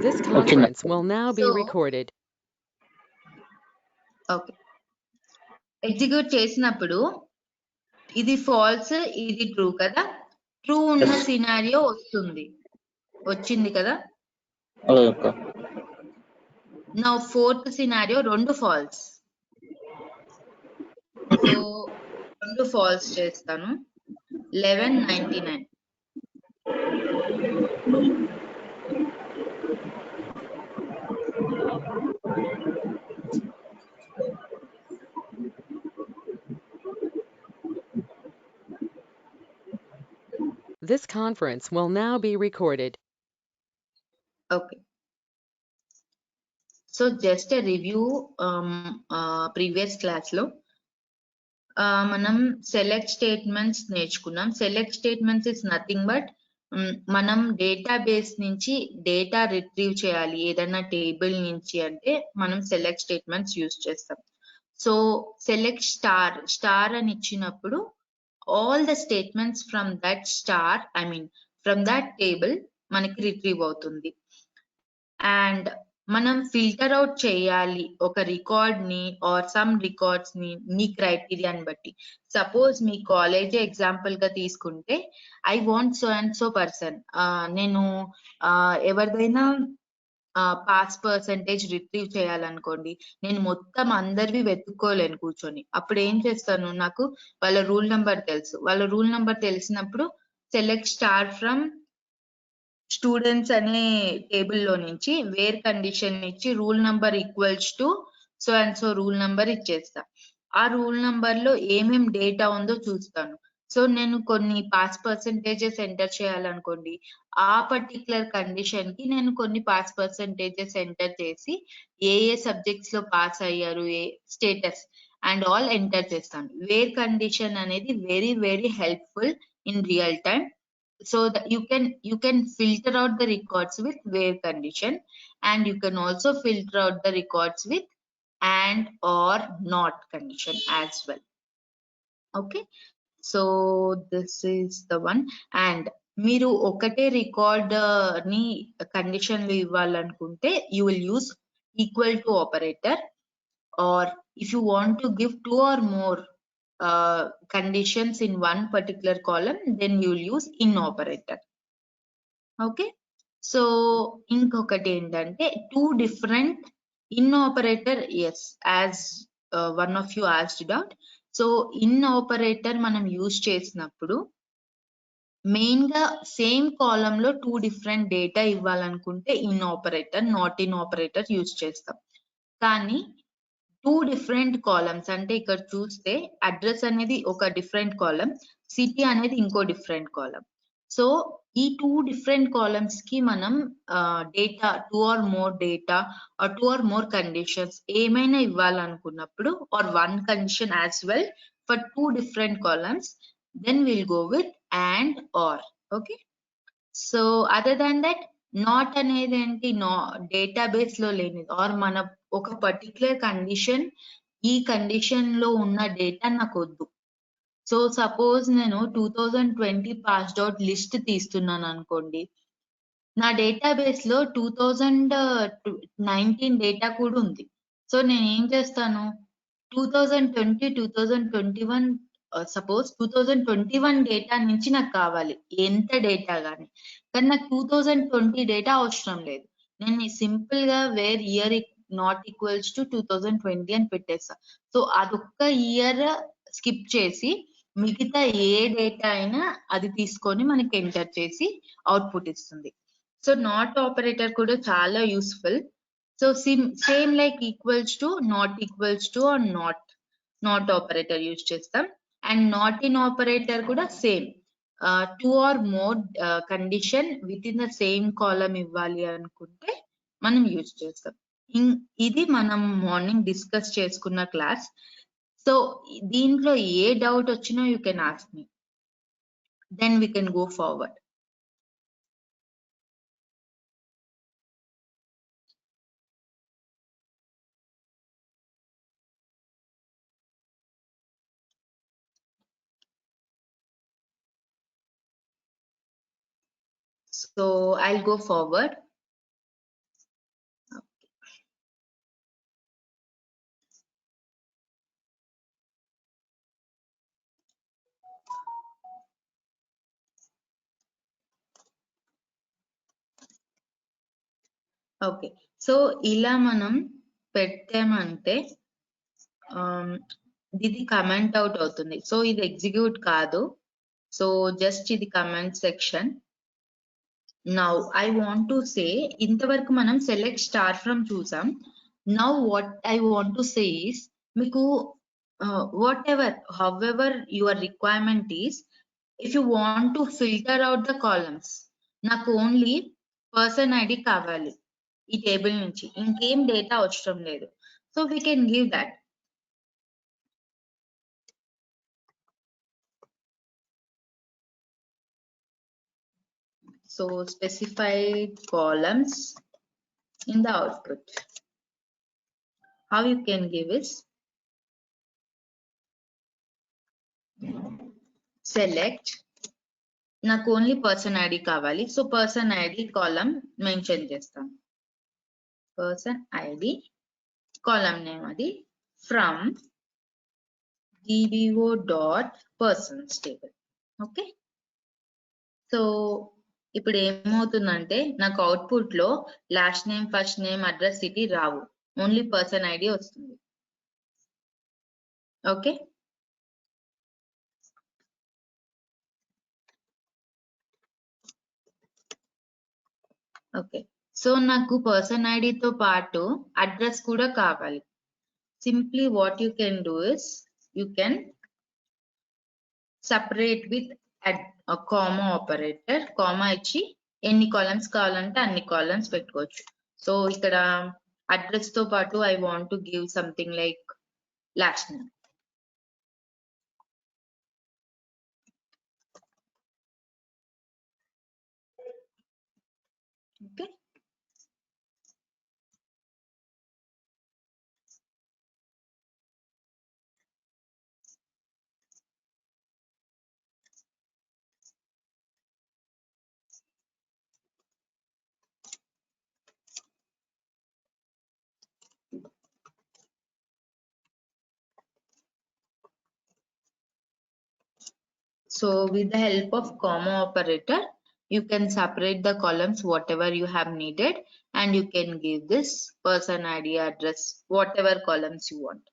This conference will now be recorded. Okay, execute చేసినప్పుడు ఇది falls ఇది ట్రూ కదా, ట్రూ ఉన్న సినారియో వచ్చింది కదా. నా ఫోర్త్ సినారియో రెండు ఫాల్స్, సో రెండు ఫాల్స్ చేస్తాను. 1199. This conference will now be recorded. Okay. So just a review, previous class lo manam select statements నేర్చుకున్నాం. Select statements is nothing but మనం డేటాబేస్ నుంచి డేటా రిట్రీవ్ చేయాలి ఏదైనా టేబుల్ నుంచి అంటే మనం సెలెక్ట్ స్టేట్మెంట్స్ యూజ్ చేస్తాం. సో సెలెక్ట్ స్టార్ అని ఇచ్చినప్పుడు all the statements from that star, I mean from that table మనకి రిట్రీవ్ అవుతుంది. అండ్ మనం ఫిల్టర్ అవుట్ చేయాలి ఒక రికార్డ్ ని ఆర్ సమ్ రికార్డ్స్ ని మీ క్రైటీరియాని బట్టి. సపోజ్ మీ కాలేజ్ ఎగ్జాంపుల్ గా తీసుకుంటే I want so and so person, నేను ఎవరిదైనా పాస్ పర్సంటేజ్ రిట్రీవ్ చేయాలనుకోండి, నేను మొత్తం అందరివి వెతుక్కోలేను కూర్చొని. అప్పుడు ఏం చేస్తాను, నాకు వాళ్ళ రూల్ నెంబర్ తెలుసు. వాళ్ళ రూల్ నెంబర్ తెలిసినప్పుడు సెలెక్ట్ స్టార్ ఫ్రమ్ స్టూడెంట్స్ అనే టేబుల్ లో నుంచి వేర్ కండిషన్ ఇచ్చి rule number equals to so and so rule number ఇచ్చేస్తా. ఆ రూల్ నంబర్ లో ఏమేం డేటా ఉందో చూస్తాను. సో నేను కొన్ని పాస్ పర్సంటేజెస్ ఎంటర్ చేయాలనుకోండి, ఆ పర్టికులర్ కండిషన్ కి నేను కొన్ని పాస్ పర్సంటేజెస్ ఎంటర్ చేసి ఏ సబ్జెక్ట్స్ లో పాస్ అయ్యారు, ఏ స్టేటస్ అండ్ ఆల్ ఎంటర్ చేస్తాను. వేర్ కండిషన్ అనేది very very helpful in real time. So that you can filter out the records with where condition, and you can also filter out the records with and or not condition as well. Okay, so this is the one. And మీరు ఒకటే record ని condition లో ఇవ్వాలనుకుంటే you will use equal to operator, or if you want to give two or more conditions in one particular column, then you will use in operator. Okay, so ఇంకొకటి ఏంటంటే two different in operator, yes, as one of you asked about. So in operator మనం use చేసినప్పుడు main గా same కాలం లో two different data ఇవ్వాలనుకుంటే in operator, not in operator use చేస్తాం. కానీ two different columns అంటే ఇక్కడ చూస్తే అడ్రస్ అనేది ఒక డిఫరెంట్ కాలం, సిటీ అనేది ఇంకో డిఫరెంట్ కాలం. సో ఈ టూ డిఫరెంట్ కాలమ్స్ కి మనం data two or more data or two or more conditions ఏమైనా ఇవ్వాలనుకున్నప్పుడు or one condition as well for two different columns, then will go with and or. Okay, so other than that not అనేది ఏంటి, database లో లేనిది are మన ఒక particular condition, ఈ condition లో ఉన్న డేటా నాకు వద్దు. సో సపోజ్ నేను 2020 పాస్డ్ అవుట్ లిస్ట్ తీస్తున్నాను అనుకోండి, నా డేటాబేస్ లో 2019 డేటా కూడా ఉంది. సో నేను ఏం చేస్తాను, 2020 2021 సపోజ్ 2021 డేటా నుంచి నాకు కావాలి ఎంత డేటా కానీ నాకు 2020 డేటా అవసరం లేదు. నేను సింపుల్ గా where year not equals to 2020 అని పెట్టేస్తా. సో అదొక్క ఇయర్ స్కిప్ చేసి మిగతా ఏ డేటా అయినా అది తీసుకొని మనకి ఎంటర్ చేసి అవుట్పుట్ ఇస్తుంది. సో నాట్ ఆపరేటర్ కూడా చాలా useful. So same like equals to, not equals to or not operator use చేస్తాం. అండ్ నాట్ ఇన్ ఆపరేటర్ కూడా same, two or more condition with in the same column ఇవ్వాలి అనుకుంటే మనం use చేస్తాం. ఇది మనం మార్నింగ్ డిస్కస్ చేసుకున్న క్లాస్. సో దీంట్లో ఏ డౌట్ వచ్చినా you can ask me, then we can go forward. So I'll go forward. Okay. So ఇలా మనం పెట్టామంటే ఇది కమెంట్ అవుట్ అవుతుంది. సో ఇది ఎగ్జిక్యూట్ కాదు. సో జస్ట్ ఇది comment section. Now I want to say ఇంతవరకు మనం సెలెక్ట్ స్టార్ ఫ్రమ్ చూసాం. Now what I want to say is మీకు whatever however your requirement is, if you want to filter out the columns, నాకు only person ID కావాలి ఈ table నుంచి, ఇంకేం data అవసరం లేదు. So we can give that. So specified columns in the output. How you can give is select, నాకు only person ID కావాలి. So person ID column mention చేస్తాం. పర్సన్ ఐడి కాలమ్ నేమ్ అది from dbo.persons table. Okay. So ఇప్పుడు ఏమవుతుందంటే నాకు output లో last name, first name, address, city రావు. Only person ID వస్తుంది. ఓకే. ఓకే. సో నాకు పర్సన్ ఐడితో పాటు అడ్రస్ కూడా కావాలి. Simply what you can do is you can separate with comma operator. Comma ఇచ్చి ఎన్ని కాలమ్స్ కావాలంటే అన్ని కాలమ్స్ పెట్టుకోవచ్చు. సో ఇక్కడ అడ్రస్ తో పాటు I want to give something like last name. Okay. So with the help of comma operator, you can separate the columns whatever you have needed, and you can give this person ID, address, whatever columns you want.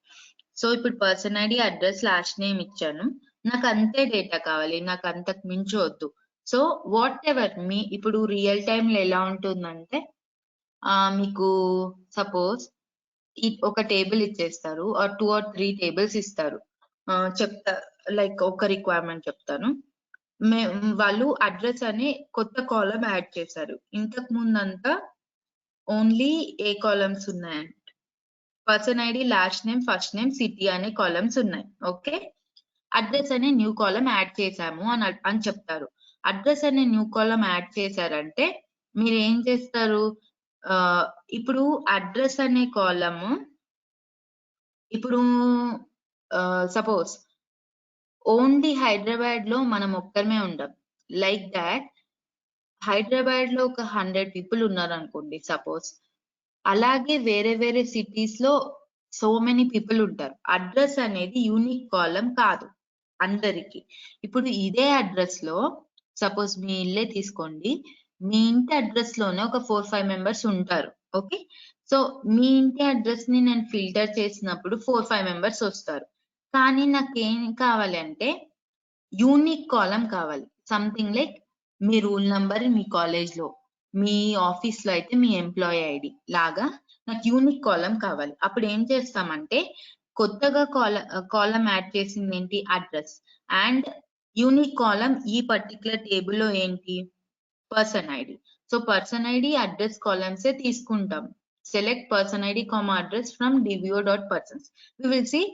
So ఇప్పుడు person ID, address, last name ఇచ్చాను. నాకు అంతే data కావాలి, నాకు అంతకు మించి వద్దు. So what ever మీ ఇప్పుడు రియల్ టైంలో ఎలా ఉంటుందంటే మీకు సపోజ్ ఒక టేబుల్ ఇచ్చేస్తారు, ఆర్ 2 or 3 టేబుల్స్ ఇస్తారు. చెప్తా లైక్ ఒక రిక్వైర్మెంట్ చెప్తాను. వాళ్ళు అడ్రస్ అనే కొత్త కాలం యాడ్ చేశారు. ఇంతకు ముందంతా ఓన్లీ ఏ కాలమ్స్ ఉన్నాయంటే person ID, last name, first name, city అనే కాలమ్స్ ఉన్నాయి. ఓకే. అడ్రస్ అనే న్యూ కాలం యాడ్ చేశాము అని చెప్తారు. అడ్రస్ అనే న్యూ కాలం యాడ్ చేశారంటే మీరు ఏం చేస్తారు, ఇప్పుడు అడ్రస్ అనే కాలము ఇప్పుడు సపోజ్ ఓన్లీ హైదరాబాద్ లో మనం ఒక్కరమే ఉండం. లైక్ దాట్ హైదరాబాద్ లో ఒక 100 people ఉన్నారు అనుకోండి సపోజ్. అలాగే వేరే వేరే సిటీస్ లో సో మెనీ పీపుల్ ఉంటారు. అడ్రస్ అనేది యూనిక్ కాలం కాదు అందరికి. ఇప్పుడు ఇదే అడ్రస్ లో సపోజ్ మీ ఇల్లే తీసుకోండి, మీ ఇంటి అడ్రస్ లోనే ఒక 4-5 members ఉంటారు. ఓకే. సో మీ ఇంటి అడ్రస్ ని నేను ఫిల్టర్ చేసినప్పుడు 4-5 members వస్తారు. కానీ నాకు ఏం కావాలి అంటే యూనిక్ కాలం కావాలి. సంథింగ్ లైక్ మీ రూల్ నంబర్ మీ కాలేజ్ లో, మీ ఆఫీస్ లో అయితే మీ ఎంప్లాయీ ఐడి లాగా నాకు యూనిక్ కాలం కావాలి. అప్పుడు ఏం చేస్తామంటే కొత్తగా కాలం యాడ్ చేసింది ఏంటి, అడ్రస్. అండ్ యూనిక్ కాలం ఈ పర్టికులర్ టేబుల్ లో ఏంటి, person ID. So person ID, address columns తీసుకుంటాం. Select person ID comma address from dbo.persons. We will see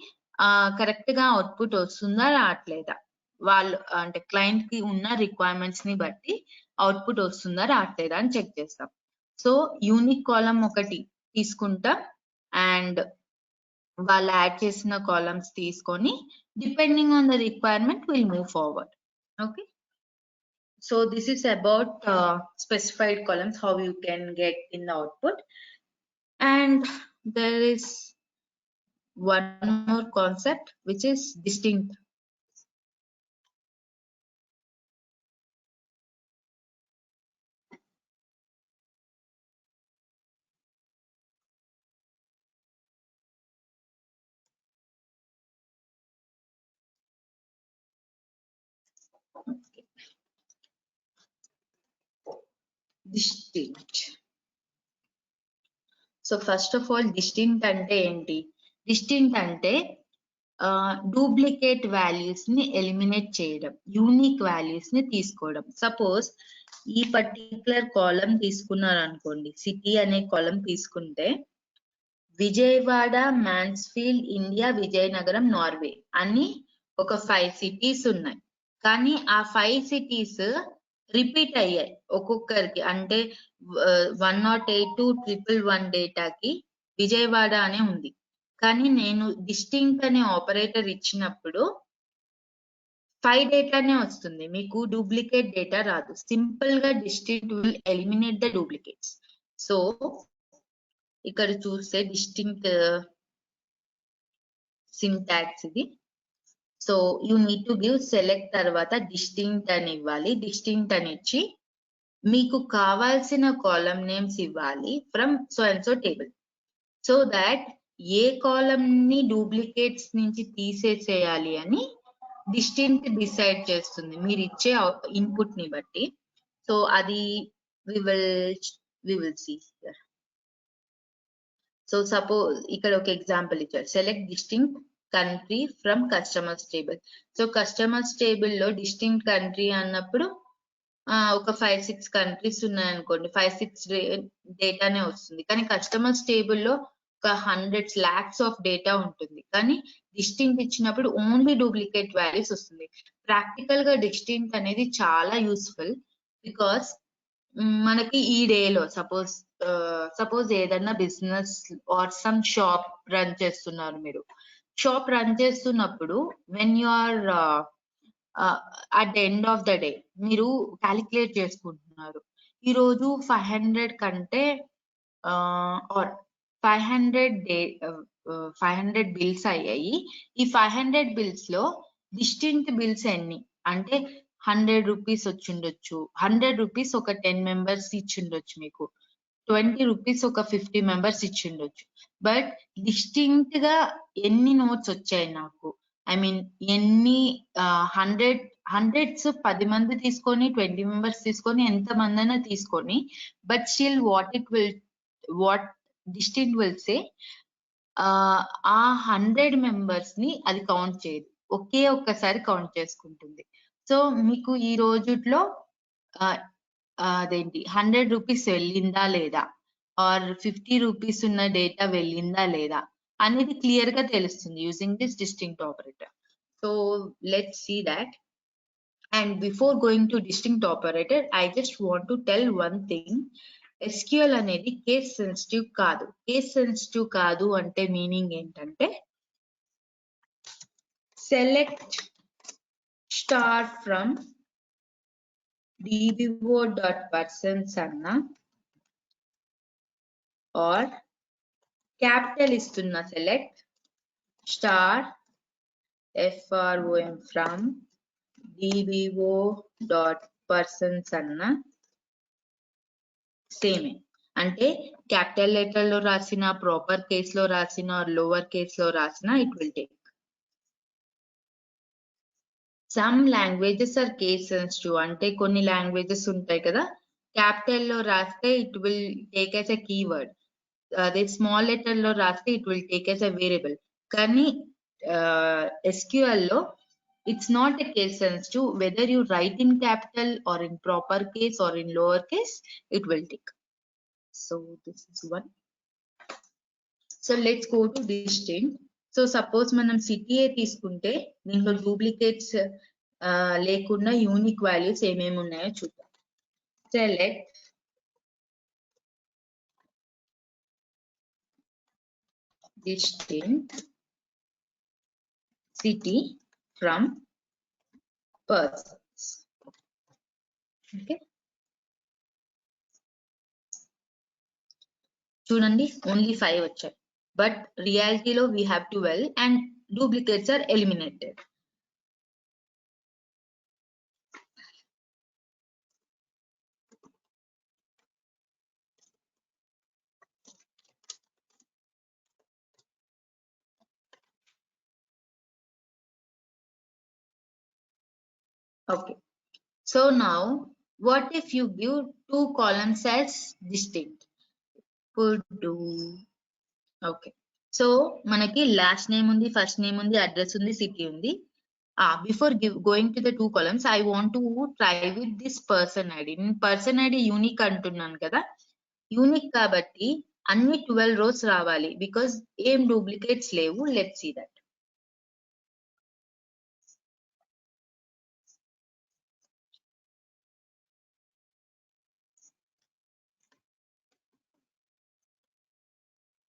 correct గా అవుట్పుట్ వస్తుందా రావట్లేదా, వాళ్ళు అంటే క్లయింట్ కి ఉన్న రిక్వైర్మెంట్స్ ని బట్టి అవుట్పుట్ వస్తుందా రావట్లేదా అని చెక్ చేస్తాం. సో యూనిక్ కాలం ఒకటి తీసుకుంటాం అండ్ వాళ్ళు యాడ్ చేసిన కాలమ్స్ తీసుకొని depending on the requirement will move forward. Okay. So this is about specified columns, how you can get in the output. And there is one more concept which is distinct. Okay. Distinct. So first of all distinct అంటే ఏంటి? Distinct అంటే duplicate values ని eliminate చేయడం, unique values ని తీసుకోవడం. Suppose ఈ particular కాలం తీసుకున్నారు అనుకోండి, సిటీ అనే కాలం తీసుకుంటే Vijayawada, Mansfield, India, Vizianagaram, Norway అని ఒక 5 సిటీస్ ఉన్నాయి. కానీ ఆ 5 సిటీస్ రిపీట్ అయ్యాయి ఒక్కొక్కరికి. అంటే 108 to 111 డేటాకి విజయవాడ అనే ఉంది. కానీ నేను డిస్టింక్ట్ అనే ఆపరేటర్ ఇచ్చినప్పుడు 5 డేటానే వస్తుంది, మీకు డూప్లికేట్ డేటా రాదు. సింపుల్ గా distinct will eliminate the duplicates. So ఇక్కడ చూస్తే డిస్టింక్ట్ సింటాక్స్ ఇది. So you need to give select తర్వాత డిస్టింక్ట్ అని ఇవ్వాలి. డిస్టింక్ట్ అని ఇచ్చి మీకు కావాల్సిన కాలం నేమ్స్ ఇవ్వాలి from so and so table. So that ఏ కాలం ని డూప్లికేట్స్ నుంచి తీసేసేయాలి అని డిస్టింక్ట్ డిసైడ్ చేస్తుంది మీరు ఇచ్చే ఇన్పుట్ ని బట్టి. సో అది we will see here. So suppose ఇక్కడ ఒక ఎగ్జాంపుల్ ఇచ్చారు, select distinct country from customers table. So customers table లో డిస్టింక్ట్ కంట్రీ అన్నప్పుడు ఒక 5-6 కంట్రీస్ ఉన్నాయనుకోండి, 5-6 డేటానే వస్తుంది. కానీ కస్టమర్స్ టేబుల్లో ఒక 100 lakhs ఆఫ్ డేటా ఉంటుంది. కానీ డిస్టింక్ట్ ఇచ్చినప్పుడు ఓన్లీ డూప్లికేట్ వాల్యూస్ వస్తుంది. ప్రాక్టికల్ గా డిస్టింక్ట్ అనేది చాలా యూస్ఫుల్. బికాస్ మనకి ఈ డేలో సపోజ్ ఏదన్నా business or some shop run చేస్తున్నారు మీరు. షాప్ రన్ చేస్తున్నప్పుడు when you are at the end of the day మీరు క్యాలిక్యులేట్ చేసుకుంటున్నారు, ఈ రోజు 500 కంటే ఆర్ 500 బిల్స్ అయ్యాయి. ఈ 500 బిల్స్ లో డిస్టింక్ట్ బిల్స్ ఎన్ని అంటే 100 రూపీస్ వచ్చిండొచ్చు, 100 రూపీస్ ఒక 10 మెంబర్స్ ఇచ్చిండొచ్చు, మీకు 20 రూపీస్ ఒక 50 మెంబర్స్ ఇచ్చిండొచ్చు. బట్ డిస్టింక్ట్ గా ఎన్ని నోట్స్ వచ్చాయి నాకు, ఐ మీన్ ఎన్ని హండ్రెడ్స్ 10 మంది తీసుకొని 20 మెంబర్స్ తీసుకొని ఎంత మంది అయినా తీసుకొని, but still what distinct will say ఆ 100 మెంబర్స్ ని అది కౌంట్ చేయదు, ఒకే ఒక్కసారి కౌంట్ చేసుకుంటుంది. సో మీకు ఈ రోజుట్లో అదేంటి 100 రూపీస్ వెళ్ళిందా లేదా ఆర్ 50 రూపీస్ ఉన్న డేటా వెళ్ళిందా లేదా అనేది క్లియర్ గా తెలుస్తుంది using this distinct operator. So let's see that. And before going to distinct operator, I just want to tell one thing. SQL అనేది కేస్ సెన్సిటివ్ కాదు. కేస్ సెన్సిటివ్ కాదు అంటే మీనింగ్ ఏంటంటే, సెలెక్ట్ స్టార్ ఫ్రమ్ dbo.persons అన్నా or capital ఇస్తున్న select star FROM from dbo.persons అన్నా సేమే. అంటే క్యాపిటల్ లెటర్ లో రాసిన, ప్రాపర్ కేస్ లో రాసిన, లోవర్ కేస్ లో రాసిన, it will take. Some languages are case sensitive. అంటే కొన్ని లాంగ్వేజెస్ ఉంటాయి కదా, క్యాపిటల్ లో రాస్తే it will take as a keyword, అదే స్మాల్ లెటర్ లో రాస్తే it will take as a variable. కానీ SQL లో it's not a case sensitive, whether you write in capital or in proper case or in lower case, it will take. So this is one. So let's go to distinct. So suppose మనం సిటీఏ తీసుకుంటే దీంట్లో duplicates లేకుండా unique values ఏమేమి ఉన్నాయో చూద్దాం. Select distinct city from persons. Okay, చూడండి only 5 వచ్చాయి, బట్ రియాలిటీలో we have 12 and duplicates are eliminated. Okay. So now, what if you give two columns as distinct? Could do. Okay. So manaki last name undi, first name undi, address undi, city undi. Before going to the two columns, I want to try with this person ID. Person ID unique antunnan kada. Unique kabatti anni 12 rows ravali because aim duplicates levu. Let's see that.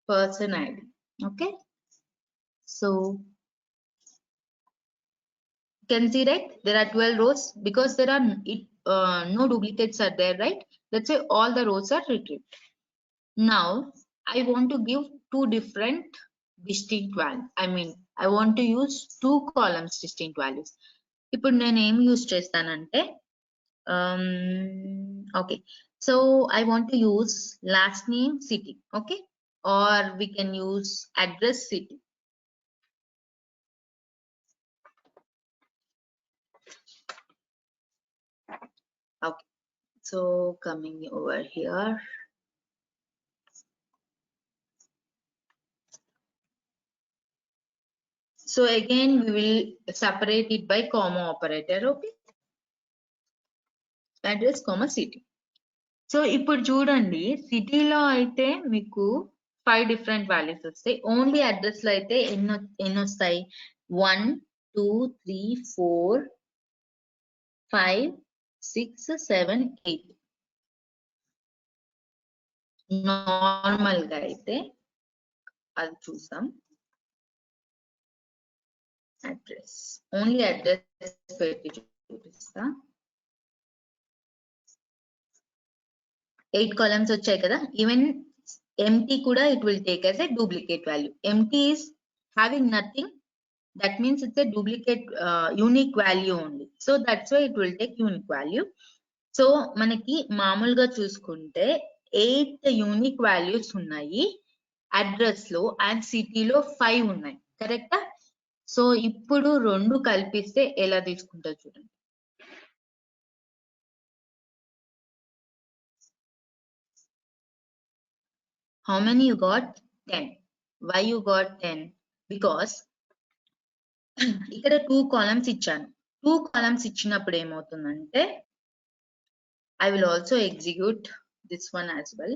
Person ID. Okay. So you can see, right? There are 12 rows because there are no duplicates are there, right? That's why all the rows are retrieved. Now I want to give two different distinct values. I want to use two columns distinct values. ఇప్పుడు నేను ఏం use చేస్తానంటే okay, so I want to use last name city, okay, or we can use address city. Okay, so coming over here, so again we will separate it by comma operator, okay, address comma city. So ఇప్పుడు చూడండి సిటీలో అయితే మీకు 5 different values వస్తాయి. Only address లో అయితే ఎన్ని వస్తాయి? 1 2 3 4 5 6 7 8. నార్మల్ గా అయితే అది చూసాం. అడ్రస్ ఓన్లీ అడ్రస్ పెట్టి చూపిస్తా. 8 columns వచ్చాయి కదా. Even empty kuda it will take as a duplicate value. Empty is having nothing, that means it's a duplicate unique value only, so that's why it will take unique value. So manaki మామూలుగా చూసుకుంటే 8 unique values ఉన్నాయి address లో and సిటీలో 5 ఉన్నాయి, కరెక్టా? So ఇప్పుడు రెండు కలిపిస్తే ఎలా తీసుకుంటారు చూడండి. How many you got? 10. Why you got 10? Because ఇక్కడ 2 columns ఇచ్చాను. 2 columns ఇచ్చినప్పుడు ఏమవుతుందంటే I will also execute this one as well.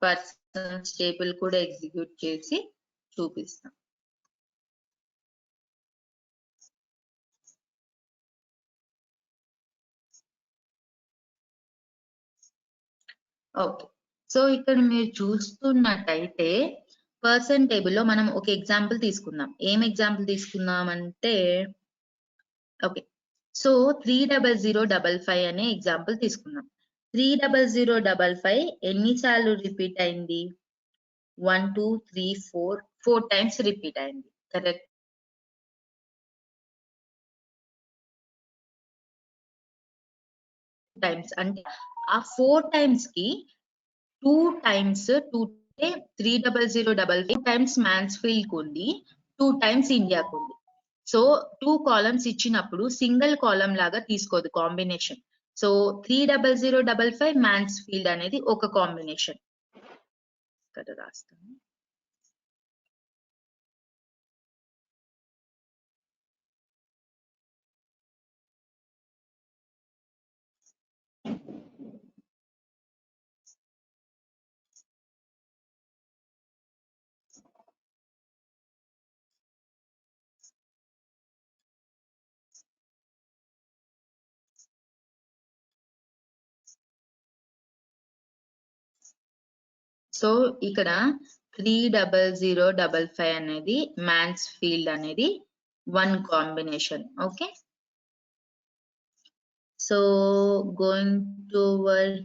Person stable కూడా execute చేసి చూపిస్తాం. ఓకే, సో ఇక్కడ మీరు చూస్తున్నట్టయితే పర్సన్ టేబుల్ లో మనం ఒక ఎగ్జాంపుల్ తీసుకుందాం. ఏం ఎగ్జాంపుల్ తీసుకుందాం అంటే ఓకే, సో 30055 అనే ఎగ్జాంపుల్ తీసుకుందాం. 30055 ఎన్నిసార్లు రిపీట్ అయింది? 1 2 3 4 టైమ్స్ రిపీట్ అయింది, కరెక్ట్? టైమ్స్ అంటే ఆ 4 టైమ్స్ కి 2 టైమ్స్ 30055 టైమ్స్ మాన్స్ఫీల్డ్ కు ఉంది, 2 టైమ్స్ ఇండియాకు ఉంది. సో 2 కాలమ్స్ ఇచ్చినప్పుడు సింగిల్ కాలమ్ లాగా తీసుకోదు కాంబినేషన్. సో 30055 మాన్స్ఫీల్డ్ అనేది ఒక కాంబినేషన్. ఇక్కడ రాస్తాను. సో ఇక్కడ 30055 అనేది మాన్స్ఫీల్డ్ అనేది one combination. Okay, so going to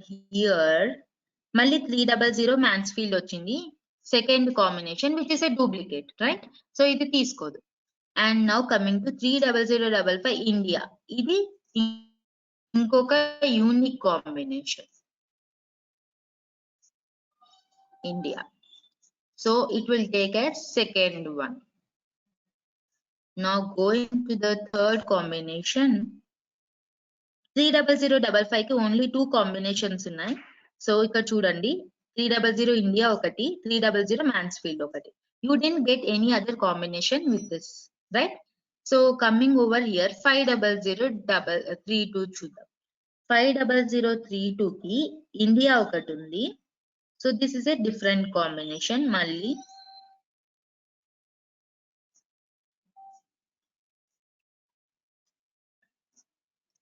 hear మళ్ళీ 300 మాన్స్ఫీల్డ్ వచ్చింది, second combination which is a duplicate, right? So ఇది తీసుకోదు. And now coming to 30055 India, ఇది ఇంకొక unique combination India. So it will take as second one. Now going to the third combination, 30055 కి only 2 combinations ఉన్నాయి. So ఇక్కడ చూడండి 300 India ఒకటి, 300 Mansfield ఒకటి. You didn't get any other combination with this, right? So coming over here 50032 చూద్దాం. 50032 కి India ఒకటి ఉంది. So this is a different combination. మళ్ళీ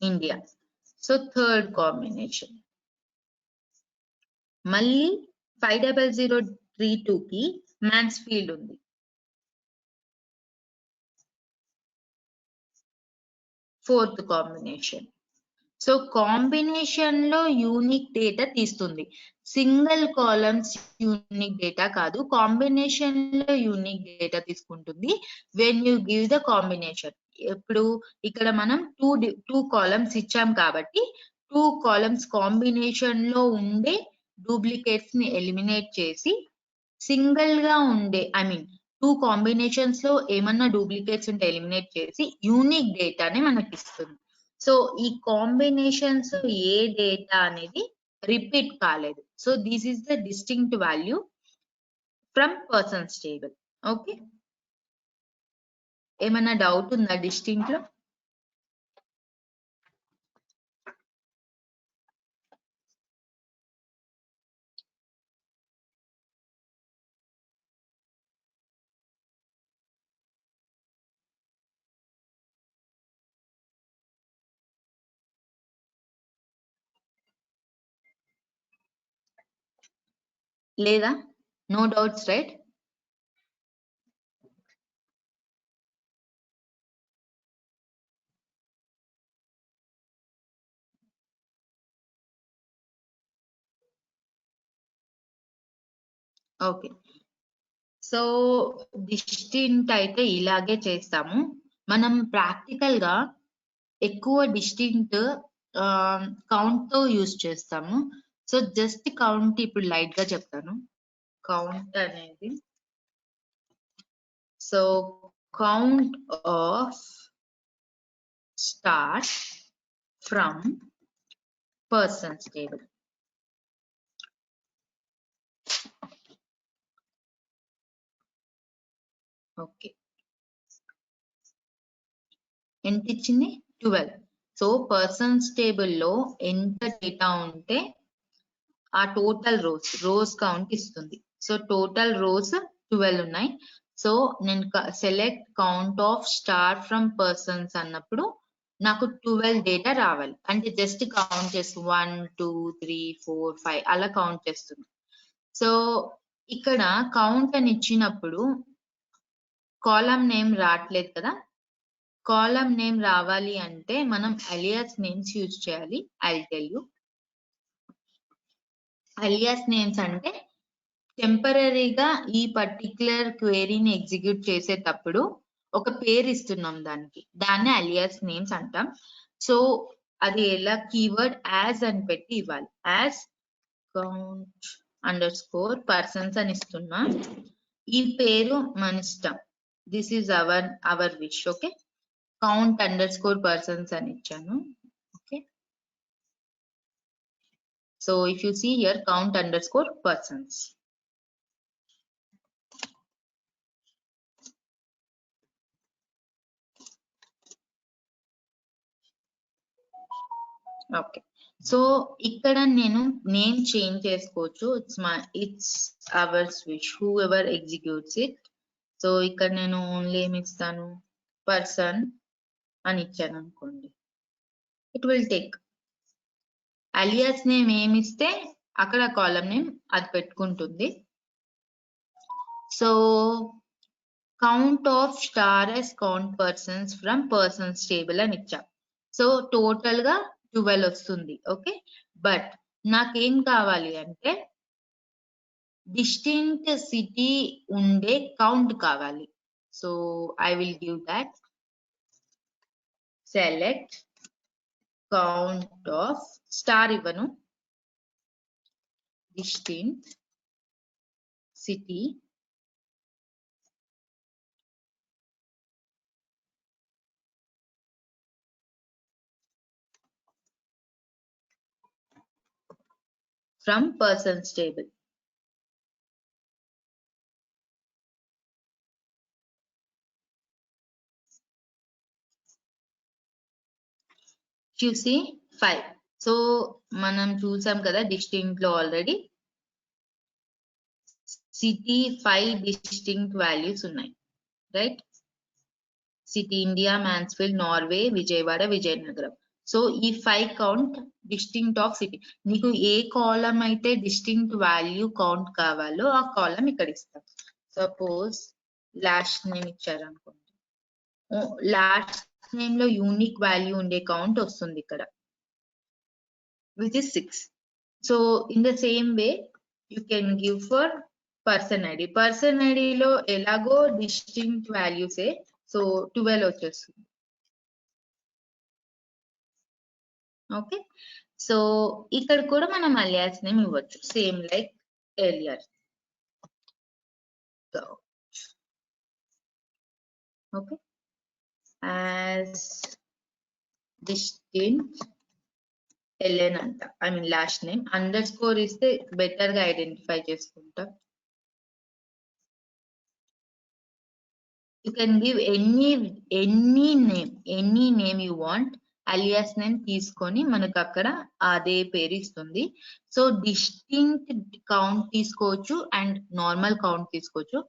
ఇండియా. సో థర్డ్ కాంబినేషన్ మళ్ళీ 50032 కి మాన్స్ఫీల్డ్ ఉంది. Fourth combination. సో కాంబినేషన్ లో యూనిక్ డేటా తీస్తుంది. సింగిల్ కాలమ్స్ యూనిక్ డేటా కాదు, కాంబినేషన్ లో యూనిక్ డేటా తీసుకుంటుంది when you give the combination. ఇప్పుడు ఇక్కడ మనం టూ కాలమ్స్ ఇచ్చాం కాబట్టి 2 కాలమ్స్ కాంబినేషన్ లో ఉండే డూప్లికేట్స్ ని ఎలిమినేట్ చేసి సింగిల్ గా ఉండే టూ కాంబినేషన్స్ లో ఏమన్నా డూప్లికేట్స్ ఉంటే ఎలిమినేట్ చేసి యూనిక్ డేటాని మనకి ఇస్తుంది. సో ఈ కాంబినేషన్స్ ఏ డేటా అనేది రిపీట్ కాలేదు. So this is the distinct value from persons table. Okay, ఏమన్నా డౌట్ ఉందా డిస్టింక్ట్ లో? లేదా? No doubts, right? Okay, so distinct అయితే ఇలాగే చేస్తాము. మనం ప్రాక్టికల్ గా ఎక్కువ డిస్టింక్ట్ కౌంట్ తో యూజ్ చేస్తాము. సో జస్ట్ కౌంట్ ఇప్పుడు లైట్ గా చెప్తాను. కౌంట్ అనేది so count of star from persons table. Okay, ఎంత ఇచ్చింది? 12. సో పర్సన్స్ టేబుల్ లో ఎంత డేటా ఉంటే ఆ టోటల్ రోస్ కౌంట్ ఇస్తుంది. సో టోటల్ రోస్ 12 ఉన్నాయి. సో నేను select count of star from persons అన్నప్పుడు నాకు 12 డేటా రావాలి. అంటే జస్ట్ కౌంట్ చేస్తూ 1 2 3 4 5 అలా కౌంట్ చేస్తుంది. సో ఇక్కడ కౌంట్ అని ఇచ్చినప్పుడు కాలం నేమ్ రావట్లేదు కదా. కాలం నేమ్ రావాలి అంటే మనం అలియాస్ నేమ్స్ యూజ్ చేయాలి. I tell you. Alias names అంటే టెంపరీగా ఈ పర్టిక్యులర్ క్వెరీని ఎగ్జిక్యూట్ చేసేటప్పుడు ఒక పేరు ఇస్తున్నాం దానికి, దాన్ని అలియాస్ నేమ్స్ అంటాం. సో అది ఎలా కీవర్డ్ యాజ్ అని పెట్టి ఇవ్వాలి. యాజ్ కౌంట్ అండర్స్కోర్ పర్సన్స్ అని ఇస్తున్నా. ఈ పేరు మన ఇష్టం. This is our wish. Okay, count underscore persons అని ఇచ్చాను. Okay, so if you see here count underscore persons. Okay, so ఇక్కడ నేను నేమ్ చేంజ్ చేసుకోవచ్చు. It's our switch, whoever executes it. So ఇక్కడ నేను ఓన్లీ ఏమి ఇస్తాను, పర్సన్ అని ఇచ్చాను అనుకోండి. It will take alias name ఏమి ఇస్తే అక్కడ కాలం నేమ్ అది పెట్టుకుంటుంది. So count of star as count persons from persons table అని ఇచ్చా. సో టోటల్ గా 12 వస్తుంది. ఓకే, బట్ నాకేం కావాలి అంటే డిస్టింక్ట్ సిటీ ఉండే కౌంట్ కావాలి. So I will give that. Select count of star ఇవ్వను, distinct city from persons table. You see 5. So మనం చూసాం కదా distinct లో already city 5 distinct values ఉన్నాయి, right? City India, Mansfield, Norway, Vijayawada, Vizianagaram. So ఈ 5 count distinct of city. నీకు ఏ కాలం అయితే distinct value count కావాలో ఆ కాలం ఇక్కడ ఇస్తాం. సపోజ్ లాస్ట్ నేమ్ ఇచ్చారనుకోండి, లాస్ట్ నేమ్ లో యూనిక్ వాల్యూ ఉండే కౌంట్ వస్తుంది ఇక్కడ, which is 6. So in the same way you can give for person ID. Person ఐడిలో ఎలాగో డిస్టింక్ట్ వాల్యూసే, సో 12 వచ్చేస్తుంది. ఓకే, సో ఇక్కడ కూడా మనం అలియాస్ నేమ్ ఇవ్వచ్చు, same like earlier. Okay, as distinct LN అంట, I mean last name. Underscore ఇస్తే better గా ఐడెంటిఫై చేసుకుంటాం. You can give any name you want. Alias name తీసుకొని మనకు అక్కడ అదే పేరు ఇస్తుంది. సో డిస్టింక్ట్ కౌంట్ తీసుకోవచ్చు అండ్ నార్మల్ కౌంట్ తీసుకోవచ్చు.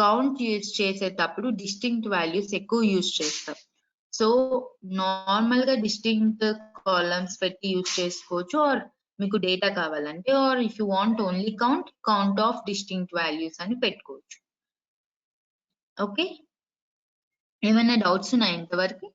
కౌంట్ యూజ్ చేసేటప్పుడు డిస్టింక్ట్ వాల్యూస్ ఎక్కువ యూజ్ చేస్తాం. సో నార్మల్ గా డిస్టింక్ట్ కాలమ్స్ పెట్టి యూజ్ చేసుకోవచ్చు, ఆర్ మీకు డేటా కావాలంటే, are if you want only count of distinct values అని పెట్టుకోవచ్చు. ఓకే, ఏమైనా డౌట్స్ ఉన్నాయా ఇంతవరకు?